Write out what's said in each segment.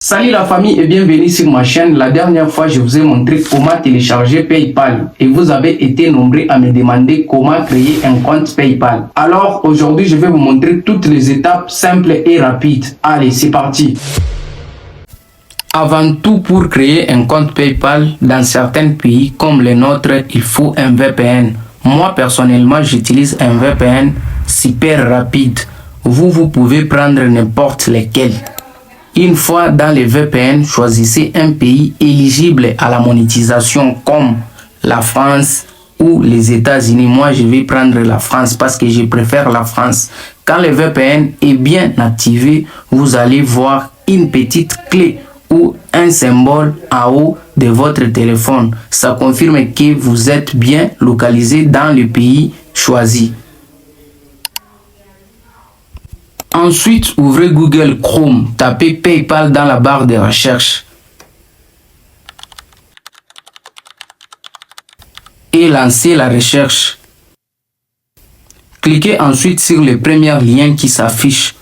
Salut la famille et bienvenue sur ma chaîne. La dernière fois, je vous ai montré comment télécharger PayPal et vous avez été nombreux à me demander comment créer un compte PayPal. Alors aujourd'hui, je vais vous montrer toutes les étapes simples et rapides. Allez, c'est parti. Avant tout, pour créer un compte PayPal dans certains pays comme le nôtre, il faut un VPN. Moi personnellement, j'utilise un VPN super rapide. Vous pouvez prendre n'importe lequel. Une fois dans le VPN, choisissez un pays éligible à la monétisation comme la France ou les États-Unis. Moi, je vais prendre la France parce que je préfère la France. Quand le VPN est bien activé, vous allez voir une petite clé ou un symbole en haut de votre téléphone. Ça confirme que vous êtes bien localisé dans le pays choisi. Ensuite, ouvrez Google Chrome, tapez PayPal dans la barre de recherche et lancez la recherche. Cliquez ensuite sur le premier lien qui s'affiche.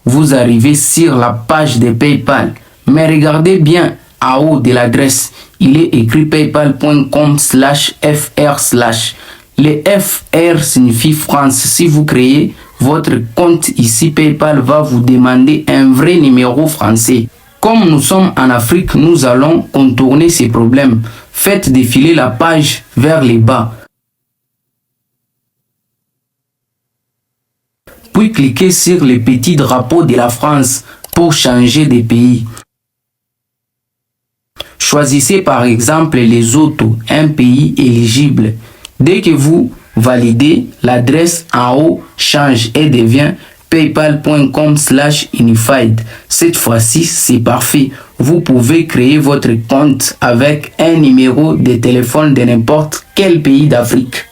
Vous arrivez sur la page de PayPal, mais regardez bien en haut de l'adresse, il est écrit paypal.com/fr/. Le FR signifie France. Si vous créez votre compte ici, PayPal va vous demander un vrai numéro français. Comme nous sommes en Afrique, nous allons contourner ces problèmes. Faites défiler la page vers le bas. Puis cliquez sur le petit drapeau de la France pour changer de pays. Choisissez par exemple Lesotho, un pays éligible. Dès que vous validez, l'adresse en haut change et devient paypal.com/unified. Cette fois-ci, c'est parfait. Vous pouvez créer votre compte avec un numéro de téléphone de n'importe quel pays d'Afrique.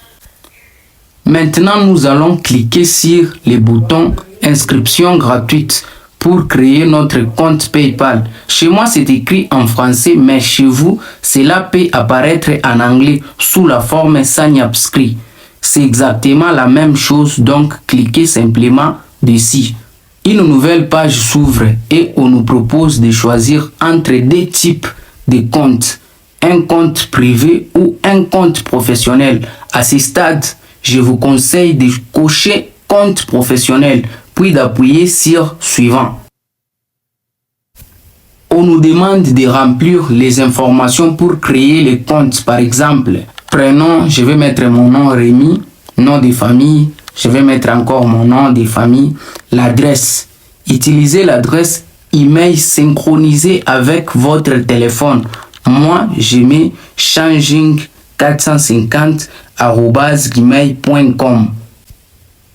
Maintenant, nous allons cliquer sur le bouton inscription gratuite pour créer notre compte PayPal. Chez moi, c'est écrit en français, mais chez vous, cela peut apparaître en anglais sous la forme sign-up-script. C'est exactement la même chose, donc cliquez simplement dessus. Une nouvelle page s'ouvre et on nous propose de choisir entre deux types de comptes, un compte privé ou un compte professionnel. À ce stade, je vous conseille de cocher compte professionnel, puis d'appuyer sur suivant. On nous demande de remplir les informations pour créer le compte. Par exemple, prénom, je vais mettre mon nom Rémi, nom de famille, je vais mettre encore mon nom de famille, l'adresse. Utilisez l'adresse email synchronisée avec votre téléphone. Moi, je mets changing450@gmail.com.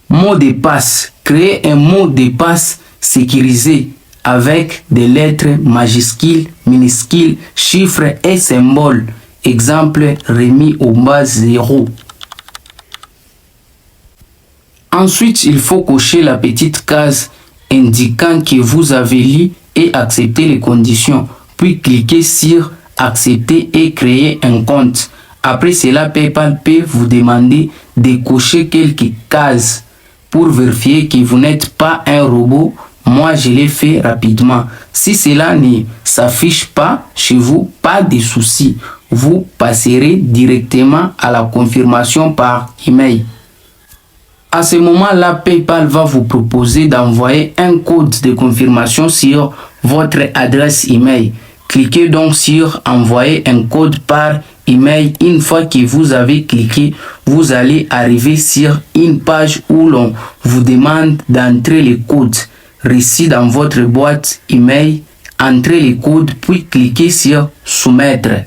Mot de passe. Créez un mot de passe sécurisé avec des lettres majuscules, minuscules, chiffres et symboles. Exemple, Rémi au bas 0. Ensuite, il faut cocher la petite case indiquant que vous avez lu et accepté les conditions. Puis cliquez sur accepter et créer un compte. Après cela, PayPal peut vous demander de cocher quelques cases pour vérifier que vous n'êtes pas un robot. Moi, je l'ai fait rapidement. Si cela ne s'affiche pas chez vous, pas de souci. Vous passerez directement à la confirmation par email. À ce moment-là, PayPal va vous proposer d'envoyer un code de confirmation sur votre adresse email. Cliquez donc sur envoyer un code par email. Une fois que vous avez cliqué, vous allez arriver sur une page où l'on vous demande d'entrer les codes reçus dans votre boîte email. Entrez les codes puis cliquez sur soumettre.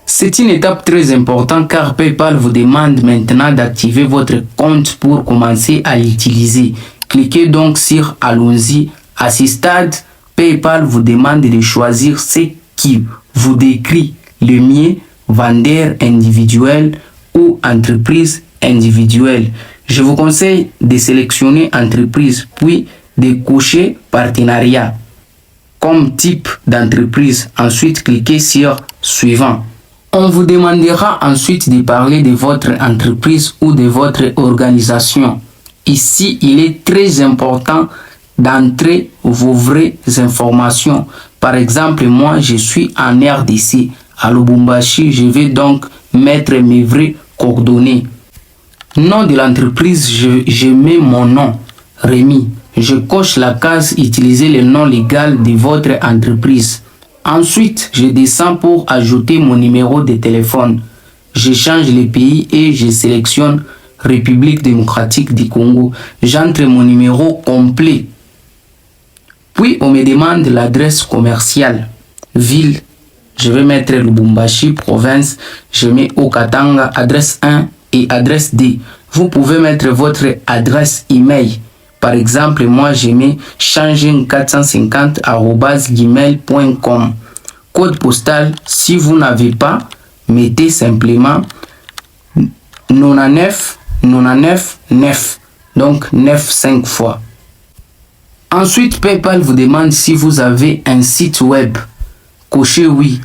C'est une étape très importante car PayPal vous demande maintenant d'activer votre compte pour commencer à l'utiliser. Cliquez donc sur Allons-y. À ce stade, PayPal vous demande de choisir ce qui vous décrit le mieux, vendeur individuel ou entreprise individuelle. Je vous conseille de sélectionner entreprise puis de cocher partenariat comme type d'entreprise. Ensuite, cliquez sur suivant. On vous demandera ensuite de parler de votre entreprise ou de votre organisation. Ici, il est très important d'entrer vos vraies informations. Par exemple, moi, je suis en RDC, à Lubumbashi. Je vais donc mettre mes vraies coordonnées. Nom de l'entreprise, je mets mon nom, Rémi. Je coche la case utiliser le nom légal de votre entreprise. Ensuite, je descends pour ajouter mon numéro de téléphone. Je change le pays et je sélectionne République démocratique du Congo. J'entre mon numéro complet. Puis, on me demande l'adresse commerciale. Ville, je vais mettre Lubumbashi, province. Je mets Okatanga, adresse 1 et adresse 2. Vous pouvez mettre votre adresse email. Par exemple, moi, je mets changing450@gmail.com. Code postal, si vous n'avez pas, mettez simplement 99 99 9. Donc 9 5 fois. Ensuite, PayPal vous demande si vous avez un site web. Cochez oui.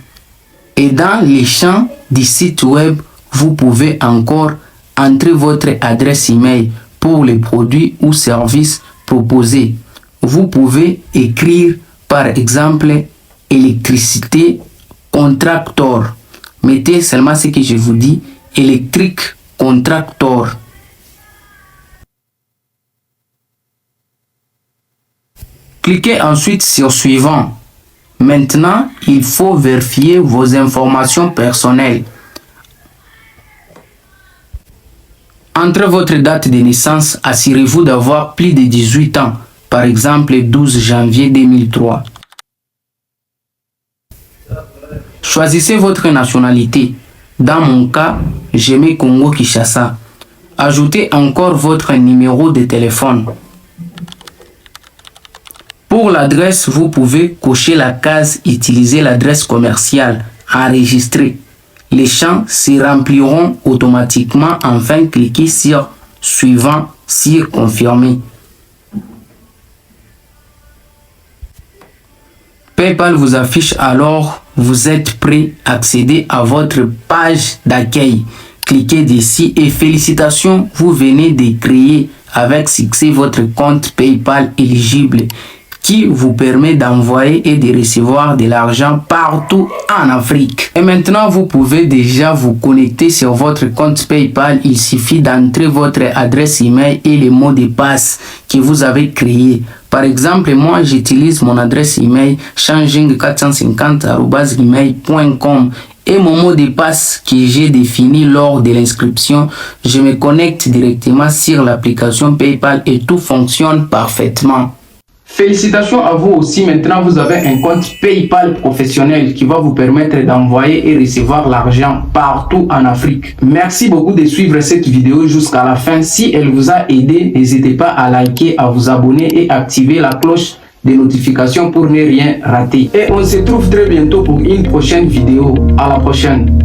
Et dans les champs du site web, vous pouvez encore entrer votre adresse email pour les produits ou services proposés. Vous pouvez écrire par exemple électricité contractor. Mettez seulement ce que je vous dis, électrique contractor. Cliquez ensuite sur suivant. Maintenant, il faut vérifier vos informations personnelles. Entre votre date de naissance, assurez-vous d'avoir plus de 18 ans, par exemple 12 janvier 2003. Choisissez votre nationalité. Dans mon cas, je mets Congo-Kinshasa. Ajoutez encore votre numéro de téléphone. Pour l'adresse, vous pouvez cocher la case « Utiliser l'adresse commerciale » enregistrée. Les champs se rempliront automatiquement, enfin cliquez sur « Suivant » sur « Confirmer ». PayPal vous affiche alors « Vous êtes prêt à accéder à votre page d'accueil ». Cliquez dessus et félicitations, vous venez de créer avec succès votre compte PayPal éligible qui vous permet d'envoyer et de recevoir de l'argent partout en Afrique. Et maintenant, vous pouvez déjà vous connecter sur votre compte PayPal. Il suffit d'entrer votre adresse email et les mots de passe que vous avez créés. Par exemple, moi, j'utilise mon adresse email changing450@gmail.com et mon mot de passe que j'ai défini lors de l'inscription. Je me connecte directement sur l'application PayPal et tout fonctionne parfaitement. Félicitations à vous aussi. Maintenant, vous avez un compte PayPal professionnel qui va vous permettre d'envoyer et recevoir l'argent partout en Afrique. Merci beaucoup de suivre cette vidéo jusqu'à la fin. Si elle vous a aidé, n'hésitez pas à liker, à vous abonner et activer la cloche de notification pour ne rien rater. Et on se retrouve très bientôt pour une prochaine vidéo. À la prochaine.